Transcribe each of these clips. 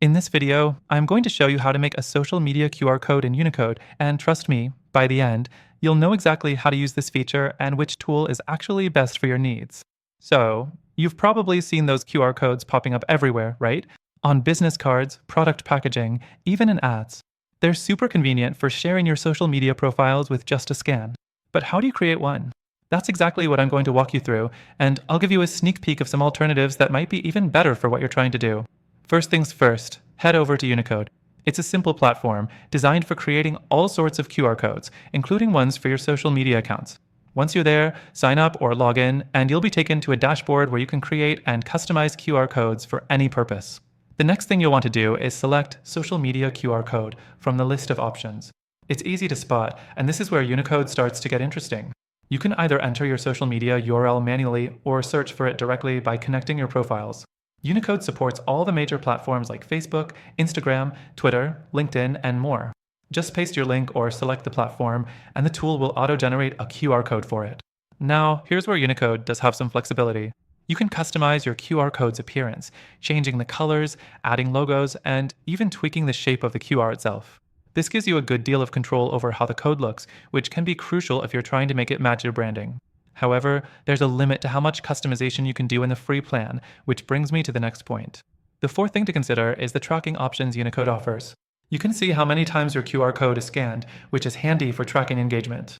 In this video, I'm going to show you how to make a social media QR code in Unicode, and trust me, by the end, you'll know exactly how to use this feature and which tool is actually best for your needs. So, you've probably seen those QR codes popping up everywhere, right? On business cards, product packaging, even in ads. They're super convenient for sharing your social media profiles with just a scan. But how do you create one? That's exactly what I'm going to walk you through, and I'll give you a sneak peek of some alternatives that might be even better for what you're trying to do. First things first, head over to Uniqode. It's a simple platform designed for creating all sorts of QR codes, including ones for your social media accounts. Once you're there, sign up or log in, and you'll be taken to a dashboard where you can create and customize QR codes for any purpose. The next thing you'll want to do is select Social Media QR Code from the list of options. It's easy to spot, and this is where Unicode starts to get interesting. You can either enter your social media URL manually or search for it directly by connecting your profiles. Unicode supports all the major platforms like Facebook, Instagram, Twitter, LinkedIn, and more. Just paste your link or select the platform, and the tool will auto-generate a QR code for it. Now, here's where Unicode does have some flexibility. You can customize your QR code's appearance, changing the colors, adding logos, and even tweaking the shape of the QR itself. This gives you a good deal of control over how the code looks, which can be crucial if you're trying to make it match your branding. However, there's a limit to how much customization you can do in the free plan, which brings me to the next point. The fourth thing to consider is the tracking options Unicode offers. You can see how many times your QR code is scanned, which is handy for tracking engagement.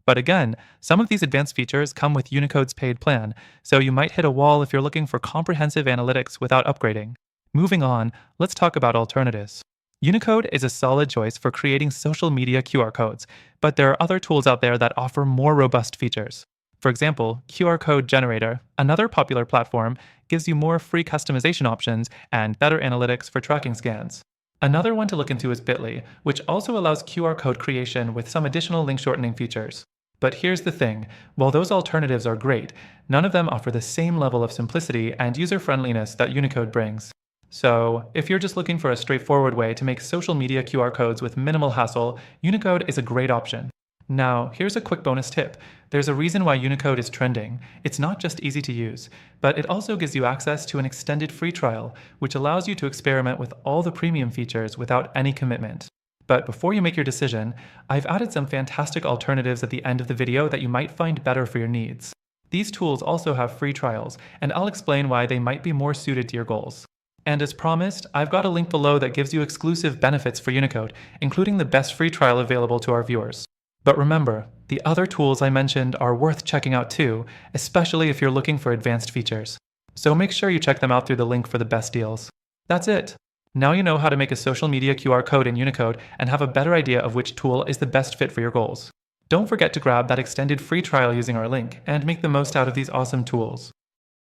But again, some of these advanced features come with Unicode's paid plan, so you might hit a wall if you're looking for comprehensive analytics without upgrading. Moving on, let's talk about alternatives. Unicode is a solid choice for creating social media QR codes, but there are other tools out there that offer more robust features. For example, QR Code Generator, another popular platform, gives you more free customization options and better analytics for tracking scans. Another one to look into is Bitly, which also allows QR code creation with some additional link shortening features. But here's the thing, while those alternatives are great, none of them offer the same level of simplicity and user-friendliness that Unicode brings. So, if you're just looking for a straightforward way to make social media QR codes with minimal hassle, Unicode is a great option. Now, here's a quick bonus tip. There's a reason why Unicode is trending. It's not just easy to use, but it also gives you access to an extended free trial, which allows you to experiment with all the premium features without any commitment. But before you make your decision, I've added some fantastic alternatives at the end of the video that you might find better for your needs. These tools also have free trials, and I'll explain why they might be more suited to your goals. And as promised, I've got a link below that gives you exclusive benefits for Unicode, including the best free trial available to our viewers. But remember, the other tools I mentioned are worth checking out too, especially if you're looking for advanced features. So make sure you check them out through the link for the best deals. That's it. Now you know how to make a social media QR code in Unicode and have a better idea of which tool is the best fit for your goals. Don't forget to grab that extended free trial using our link and make the most out of these awesome tools.